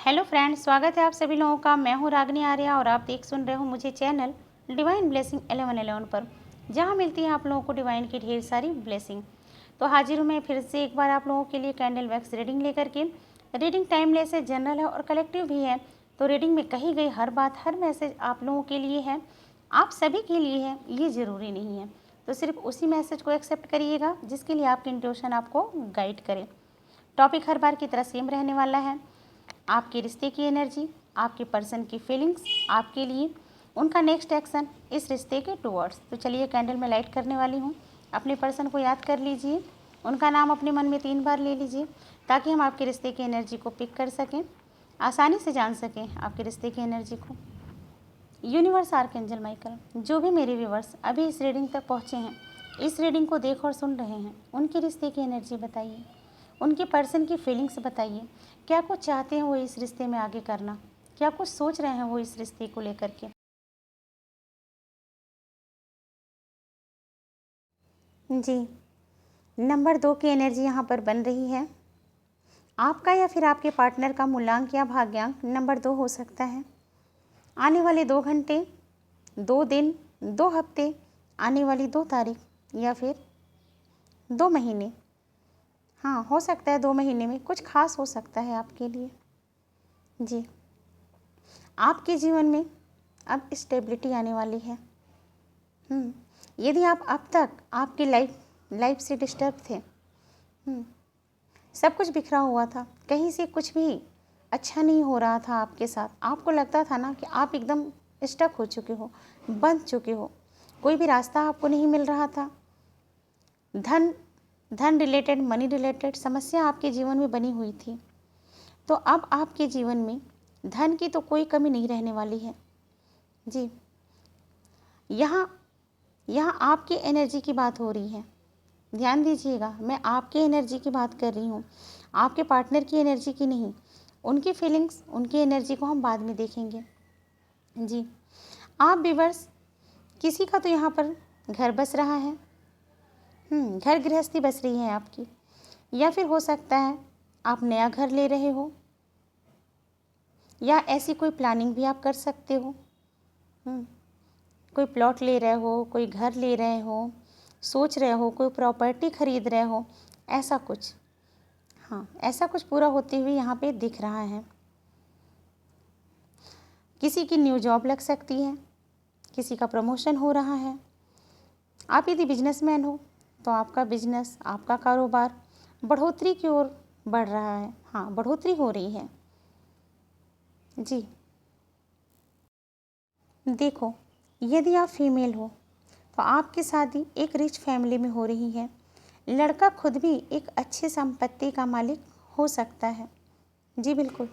Hello friends, स्वागत है आप सभी लोगों का। मैं हूं रागनी आर्या और आप सुन रहे हो मुझे चैनल डिवाइन ब्लेसिंग 1111 पर, जहां मिलती है आप लोगों को डिवाइन की ढेर सारी ब्लेसिंग। तो हाजिर हूं मैं फिर से एक बार आप लोगों के लिए कैंडल वैक्स रीडिंग लेकर के। रीडिंग टाइमलेस है, जनरल है और कलेक्टिव भी है। तो रीडिंग में कही गई हर बात, हर मैसेज आप लोगों के लिए है, आप सभी के लिए है, ये ज़रूरी नहीं है। तो सिर्फ उसी मैसेज को एक्सेप्ट करिएगा जिसके लिए आपकी इंट्यूशन आपको गाइड करे। टॉपिक हर बार की तरह सेम रहने वाला है। आपके रिश्ते की एनर्जी, आपके पर्सन की फीलिंग्स, आपके लिए उनका नेक्स्ट एक्शन इस रिश्ते के टूवर्ड्स। तो चलिए कैंडल में लाइट करने वाली हूँ। अपने पर्सन को याद कर लीजिए, उनका नाम अपने मन में 3 बार ले लीजिए ताकि हम आपके रिश्ते की एनर्जी को पिक कर सकें, आसानी से जान सकें आपके रिश्ते की एनर्जी को। यूनिवर्स, आर्कएंजल माइकल, जो भी मेरे व्यूवर्स अभी इस रीडिंग तक पहुँचे हैं, इस रीडिंग को देख और सुन रहे हैं, उनके रिश्ते की एनर्जी बताइए, उनके पर्सन की फीलिंग्स बताइए। क्या कुछ चाहते हैं वो इस रिश्ते में आगे करना, क्या कुछ सोच रहे हैं वो इस रिश्ते को लेकर के। जी, नंबर 2 की एनर्जी यहाँ पर बन रही है। आपका या फिर आपके पार्टनर का मूलांक या भाग्यांक नंबर 2 हो सकता है। आने वाले 2 घंटे, 2 दिन, 2 हफ्ते, आने वाली 2 तारीख या फिर 2 महीने। हाँ, हो सकता है 2 महीने में कुछ खास हो सकता है आपके लिए। जी, आपके जीवन में अब स्टेबिलिटी आने वाली है। यदि आप अब तक आपकी लाइफ से डिस्टर्ब थे, सब कुछ बिखरा हुआ था, कहीं से कुछ भी अच्छा नहीं हो रहा था आपके साथ, आपको लगता था ना कि आप एकदम स्टक हो चुके हो, बंध चुके हो, कोई भी रास्ता आपको नहीं मिल रहा था, धन रिलेटेड, मनी रिलेटेड समस्या आपके जीवन में बनी हुई थी, तो अब आपके जीवन में धन की तो कोई कमी नहीं रहने वाली है। जी, यहाँ आपकी एनर्जी की बात हो रही है, ध्यान दीजिएगा। मैं आपकी एनर्जी की बात कर रही हूँ, आपके पार्टनर की एनर्जी की नहीं। उनकी फीलिंग्स, उनकी एनर्जी को हम बाद में देखेंगे। जी, आप व्यूअर्स, किसी का तो यहाँ पर घर बस रहा है, घर गृहस्थी बस रही है आपकी, या फिर हो सकता है आप नया घर ले रहे हो, या ऐसी कोई प्लानिंग भी आप कर सकते हो। कोई प्लॉट ले रहे हो, कोई घर ले रहे हो, सोच रहे हो, कोई प्रॉपर्टी खरीद रहे हो, ऐसा कुछ, हाँ ऐसा कुछ पूरा होते हुए यहाँ पे दिख रहा है। किसी की न्यू जॉब लग सकती है, किसी का प्रमोशन हो रहा है। आप यदि बिजनेसमैन हो तो आपका बिजनेस, आपका कारोबार बढ़ोतरी की ओर बढ़ रहा है। हाँ, बढ़ोतरी हो रही है। जी, देखो, यदि आप फीमेल हो तो आपकी शादी एक रिच फैमिली में हो रही है। लड़का खुद भी एक अच्छी संपत्ति का मालिक हो सकता है। जी बिल्कुल,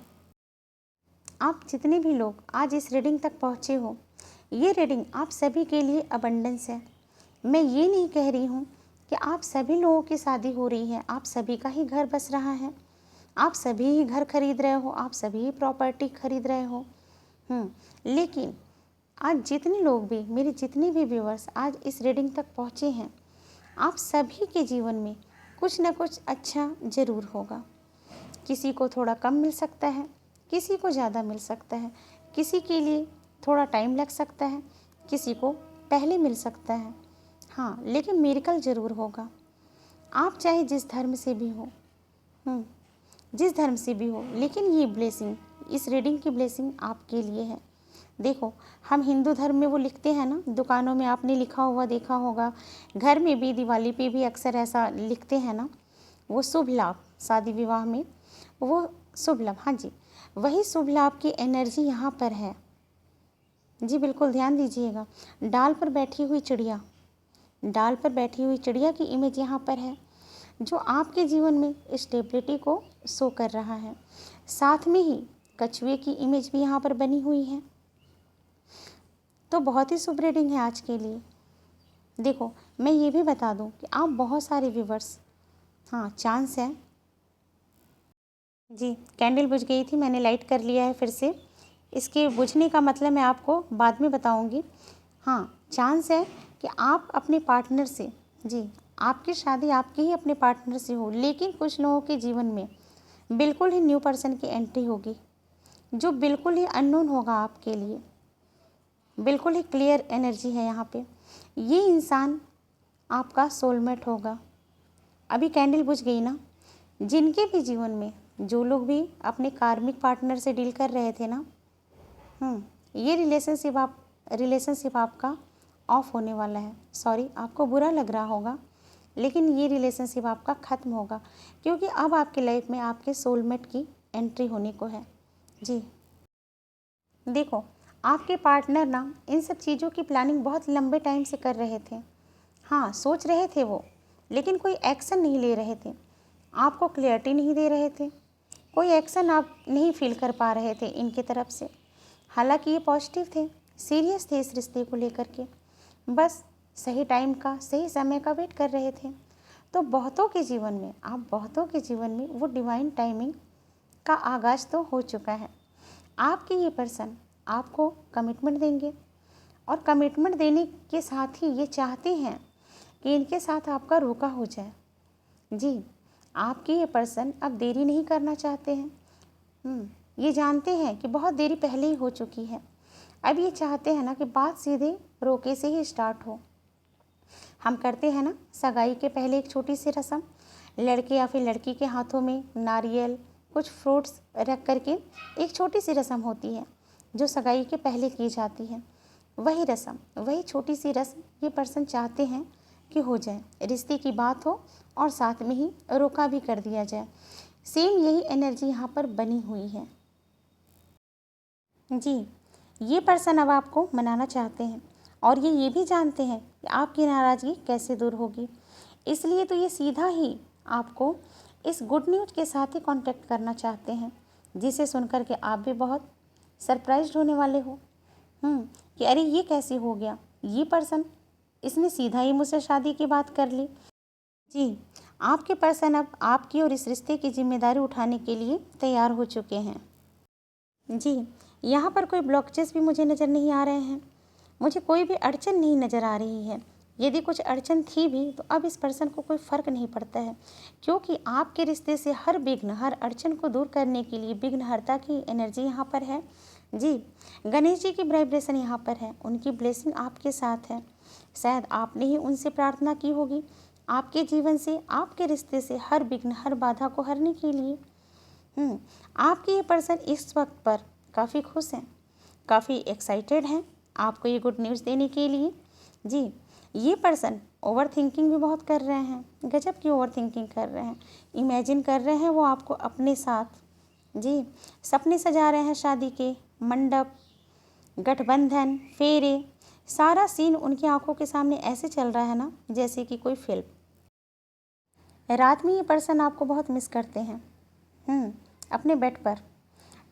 आप जितने भी लोग आज इस रीडिंग तक पहुँचे हो, ये रीडिंग आप सभी के लिए अबंडेंस है। मैं ये नहीं कह रही हूँ कि आप सभी लोगों की शादी हो रही है, आप सभी का ही घर बस रहा है, आप सभी ही घर खरीद रहे हो, आप सभी ही प्रॉपर्टी खरीद रहे हो। लेकिन आज जितने लोग भी, मेरे जितने भी व्यूअर्स आज इस रीडिंग तक पहुँचे हैं, आप सभी के जीवन में कुछ ना कुछ अच्छा ज़रूर होगा। किसी को थोड़ा कम मिल सकता है, किसी को ज़्यादा मिल सकता है, किसी के लिए थोड़ा टाइम लग सकता है, किसी को पहले मिल सकता है। हाँ, लेकिन मिरेकल ज़रूर होगा। आप चाहे जिस धर्म से भी हो, जिस धर्म से भी हो, लेकिन ये ब्लेसिंग, इस रीडिंग की ब्लेसिंग आपके लिए है। देखो, हम हिंदू धर्म में वो लिखते हैं ना, दुकानों में आपने लिखा हुआ देखा होगा, घर में भी, दिवाली पे भी अक्सर ऐसा लिखते हैं ना, वो शुभ लाभ, शादी विवाह में वो शुभ लाभ। हाँ जी, वही शुभ लाभ की एनर्जी यहाँ पर है। जी बिल्कुल, ध्यान दीजिएगा। डाल पर बैठी हुई चिड़िया, डाल पर बैठी हुई चिड़िया की इमेज यहाँ पर है, जो आपके जीवन में स्टेबिलिटी को शो कर रहा है। साथ में ही कछुए की इमेज भी यहाँ पर बनी हुई है। तो बहुत ही शुभ रीडिंग है आज के लिए। देखो, मैं ये भी बता दूं कि आप बहुत सारे व्यूवर्स, हाँ चांस है। जी, कैंडल बुझ गई थी, मैंने लाइट कर लिया है फिर से। इसके बुझने का मतलब मैं आपको बाद में बताऊंगी। हाँ, चांस है कि आप अपने पार्टनर से, जी आपकी शादी आपके ही अपने पार्टनर से हो, लेकिन कुछ लोगों के जीवन में बिल्कुल ही न्यू पर्सन की एंट्री होगी। जो बिल्कुल ही अननोन होगा आपके लिए, बिल्कुल ही क्लियर एनर्जी है यहाँ पे। ये इंसान आपका सोलमेट होगा। अभी कैंडल बुझ गई ना। जिनके भी जीवन में, जो लोग भी अपने कार्मिक पार्टनर से डील कर रहे थे ना, ये रिलेशनशिप आपका ऑफ होने वाला है। सॉरी, आपको बुरा लग रहा होगा, लेकिन ये रिलेशनशिप आपका ख़त्म होगा, क्योंकि अब आपके लाइफ में आपके सोलमेट की एंट्री होने को है। जी देखो, आपके पार्टनर ना इन सब चीज़ों की प्लानिंग बहुत लंबे टाइम से कर रहे थे। हाँ, सोच रहे थे वो, लेकिन कोई एक्शन नहीं ले रहे थे, आपको क्लियरिटी नहीं दे रहे थे, कोई एक्शन आप नहीं फील कर पा रहे थे इनके तरफ से। हालांकि ये पॉजिटिव थे, सीरियस थे इस रिश्ते को लेकर के, बस सही टाइम का, सही समय का वेट कर रहे थे। तो बहुतों के जीवन में वो डिवाइन टाइमिंग का आगाज़ तो हो चुका है। आपके ये पर्सन आपको कमिटमेंट देंगे, और कमिटमेंट देने के साथ ही ये चाहते हैं कि इनके साथ आपका रोका हो जाए। जी, आपके ये पर्सन अब देरी नहीं करना चाहते हैं। ये जानते हैं कि बहुत देरी पहले ही हो चुकी है। अब ये चाहते हैं ना कि बात सीधे रोके से ही स्टार्ट हो। हम करते हैं ना सगाई के पहले एक छोटी सी रस्म, लड़के या फिर लड़की के हाथों में नारियल, कुछ फ्रूट्स रख करके एक छोटी सी रस्म होती है जो सगाई के पहले की जाती है। वही रस्म, वही छोटी सी रस्म ये पर्सन चाहते हैं कि हो जाए, रिश्ते की बात हो और साथ में ही रोका भी कर दिया जाए। सेम यही एनर्जी यहाँ पर बनी हुई है। जी, ये पर्सन अब आपको मनाना चाहते हैं, और ये भी जानते हैं कि आपकी नाराज़गी कैसे दूर होगी। इसलिए तो ये सीधा ही आपको इस गुड न्यूज़ के साथ ही कांटेक्ट करना चाहते हैं, जिसे सुनकर के आप भी बहुत सरप्राइज्ड होने वाले हो कि अरे ये कैसे हो गया, ये पर्सन, इसने सीधा ही मुझसे शादी की बात कर ली। जी, आपके पर्सन अब आपकी और इस रिश्ते की जिम्मेदारी उठाने के लिए तैयार हो चुके हैं। जी, यहाँ पर कोई ब्लॉकेजेस भी मुझे नज़र नहीं आ रहे हैं, मुझे कोई भी अड़चन नहीं नज़र आ रही है। यदि कुछ अड़चन थी भी तो अब इस पर्सन को कोई फ़र्क नहीं पड़ता है, क्योंकि आपके रिश्ते से हर विघ्न, हर अड़चन को दूर करने के लिए विघ्नहर्ता की एनर्जी यहाँ पर है। जी, गणेश जी की वाइब्रेशन यहाँ पर है, उनकी ब्लेसिंग आपके साथ है। शायद आपने ही उनसे प्रार्थना की होगी आपके जीवन से, आपके रिश्ते से हर विघ्न, हर बाधा को हरने के लिए। आपके ये पर्सन इस वक्त पर काफ़ी खुश हैं, काफ़ी एक्साइटेड हैं आपको ये गुड न्यूज़ देने के लिए। जी, ये पर्सन ओवर थिंकिंग भी बहुत कर रहे हैं, गजब की ओवर थिंकिंग कर रहे हैं, इमेजिन कर रहे हैं वो आपको अपने साथ। जी, सपने सजा रहे हैं, शादी के मंडप, गठबंधन, फेरे, सारा सीन उनकी आंखों के सामने ऐसे चल रहा है ना जैसे कि कोई फिल्म। रात में ये पर्सन आपको बहुत मिस करते हैं। अपने बेड पर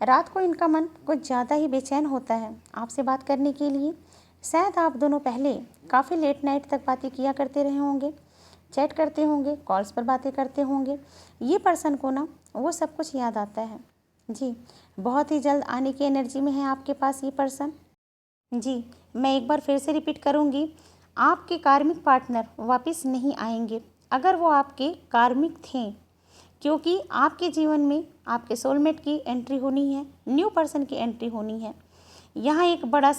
रात को इनका मन कुछ ज़्यादा ही बेचैन होता है आपसे बात करने के लिए। शायद आप दोनों पहले काफ़ी लेट नाइट तक बातें किया करते रहे होंगे, चैट करते होंगे, कॉल्स पर बातें करते होंगे। ये पर्सन को ना वो सब कुछ याद आता है। जी, बहुत ही जल्द आने की एनर्जी में है आपके पास ये पर्सन। जी, मैं एक बार फिर से रिपीट करूँगी, आपके कार्मिक पार्टनर वापस नहीं आएंगे अगर वो आपके कार्मिक थे, क्योंकि आपके जीवन में आपके सोलमेट की एंट्री होनी है, न्यू पर्सन की एंट्री होनी है। यहाँ एक बड़ा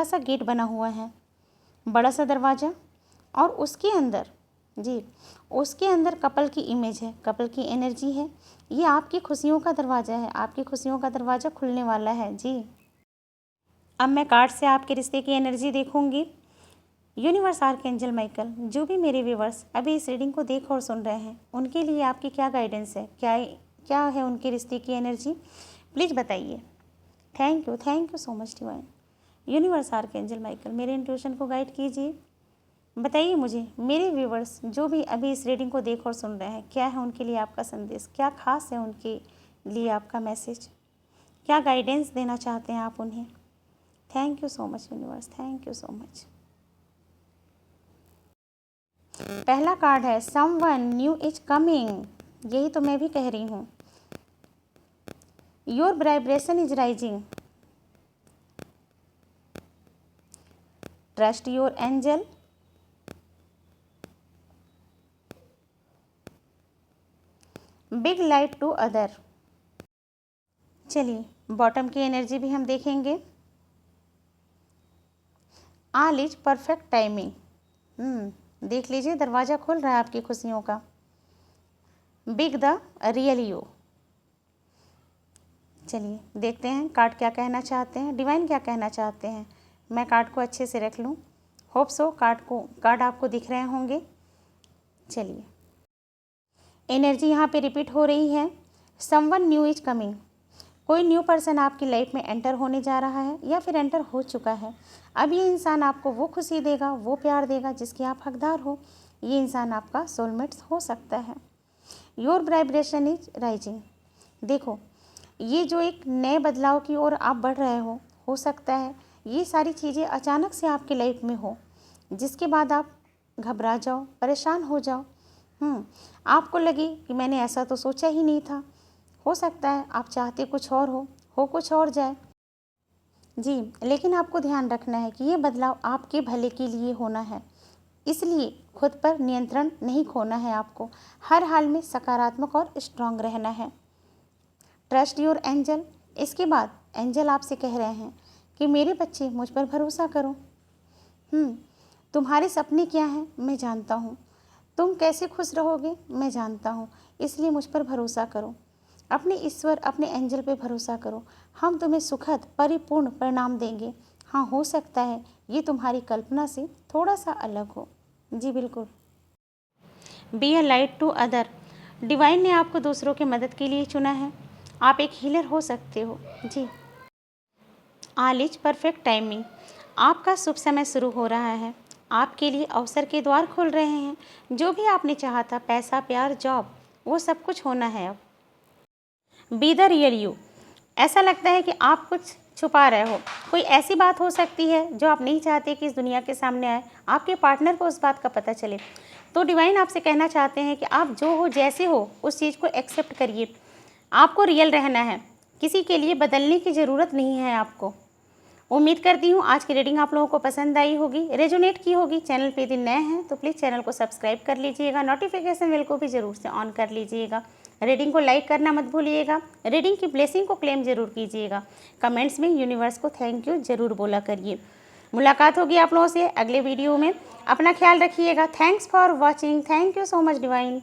सा गेट बना हुआ है, बड़ा सा दरवाज़ा, और उसके अंदर कपल की इमेज है, कपल की एनर्जी है। ये आपकी खुशियों का दरवाज़ा है, आपकी खुशियों का दरवाज़ा खुलने वाला है। जी, अब मैं कार्ड से आपके रिश्ते की एनर्जी देखूंगी। यूनिवर्स, आर्कएंजल माइकल, जो भी मेरे व्यूवर्स अभी इस रीडिंग को देख और सुन रहे हैं, उनके लिए आपकी क्या गाइडेंस है, क्या है उनके रिश्ते की एनर्जी, प्लीज़ बताइए। Thank you so much divine. Universe, archangel Michael, मेरे इंट्यूशन को गाइड कीजिए। बताइए मुझे, मेरे व्यूवर्स जो भी अभी इस रीडिंग को देख और सुन रहे हैं, क्या है उनके लिए आपका संदेश, क्या खास है उनके लिए आपका मैसेज, क्या गाइडेंस देना चाहते हैं आप उन्हें। Thank you so much universe, thank you so much. पहला कार्ड है समवन न्यू इज कमिंग, यही तो मैं भी कह रही हूँ। Your vibration is rising, trust your angel, big light to other. चलिए बॉटम की एनर्जी भी हम देखेंगे। All is perfect timing. देख लीजिए दरवाज़ा खुल रहा है आपकी खुशियों का। Big the real you. चलिए देखते हैं कार्ड क्या कहना चाहते हैं, डिवाइन क्या कहना चाहते हैं। मैं कार्ड को अच्छे से रख लूँ। होप सो कार्ड आपको दिख रहे होंगे। चलिए एनर्जी यहाँ पे रिपीट हो रही है। Someone new is coming. कोई न्यू पर्सन आपकी लाइफ में एंटर होने जा रहा है या फिर एंटर हो चुका है। अब ये इंसान आपको वो खुशी देगा, वो प्यार देगा जिसके आप हकदार हो। ये इंसान आपका सोलमेट्स हो सकता है। Your vibration is rising. देखो ये जो एक नए बदलाव की ओर आप बढ़ रहे हो सकता है ये सारी चीज़ें अचानक से आपकी लाइफ में हो, जिसके बाद आप घबरा जाओ, परेशान हो जाओ। आपको लगे कि मैंने ऐसा तो सोचा ही नहीं था। हो सकता है आप चाहते कुछ और हो कुछ और जाए। जी, लेकिन आपको ध्यान रखना है कि ये बदलाव आपके भले के लिए होना है, इसलिए खुद पर नियंत्रण नहीं खोना है। आपको हर हाल में सकारात्मक और स्ट्रांग रहना है। Trust your angel. इसके बाद एंजल आपसे कह रहे हैं कि मेरे बच्चे मुझ पर भरोसा करो। तुम्हारे सपने क्या हैं मैं जानता हूँ, तुम कैसे खुश रहोगे मैं जानता हूँ, इसलिए मुझ पर भरोसा करो। अपने ईश्वर, अपने एंजल पे भरोसा करो। हम तुम्हें सुखद परिपूर्ण परिणाम देंगे। हाँ, हो सकता है ये तुम्हारी कल्पना से थोड़ा सा अलग हो। जी बिल्कुल। Be a light to other. Divine ने आपको दूसरों की मदद के लिए चुना है। आप एक हीलर हो सकते हो। जी। All is perfect timing. आपका शुभ समय शुरू हो रहा है। आपके लिए अवसर के द्वार खुल रहे हैं। जो भी आपने चाहा था, पैसा, प्यार, जॉब, वो सब कुछ होना है अब। Be the real you. ऐसा लगता है कि आप कुछ छुपा रहे हो। कोई ऐसी बात हो सकती है जो आप नहीं चाहते कि इस दुनिया के सामने आए, आपके पार्टनर को उस बात का पता चले। तो डिवाइन आपसे कहना चाहते हैं कि आप जो हो, जैसे हो, उस चीज़ को एक्सेप्ट करिए। आपको रियल रहना है, किसी के लिए बदलने की ज़रूरत नहीं है आपको। उम्मीद करती हूँ आज की रीडिंग आप लोगों को पसंद आई होगी, रेजोनेट की होगी। चैनल पे यदि नए हैं तो प्लीज़ चैनल को सब्सक्राइब कर लीजिएगा, नोटिफिकेशन बेल को भी ज़रूर से ऑन कर लीजिएगा। रीडिंग को लाइक करना मत भूलिएगा। रीडिंग की ब्लेसिंग को क्लेम ज़रूर कीजिएगा। कमेंट्स में यूनिवर्स को थैंक यू ज़रूर बोला करिए। मुलाकात होगी आप लोगों से अगले वीडियो में। अपना ख्याल रखिएगा। Thanks for watching. Thank you so much divine.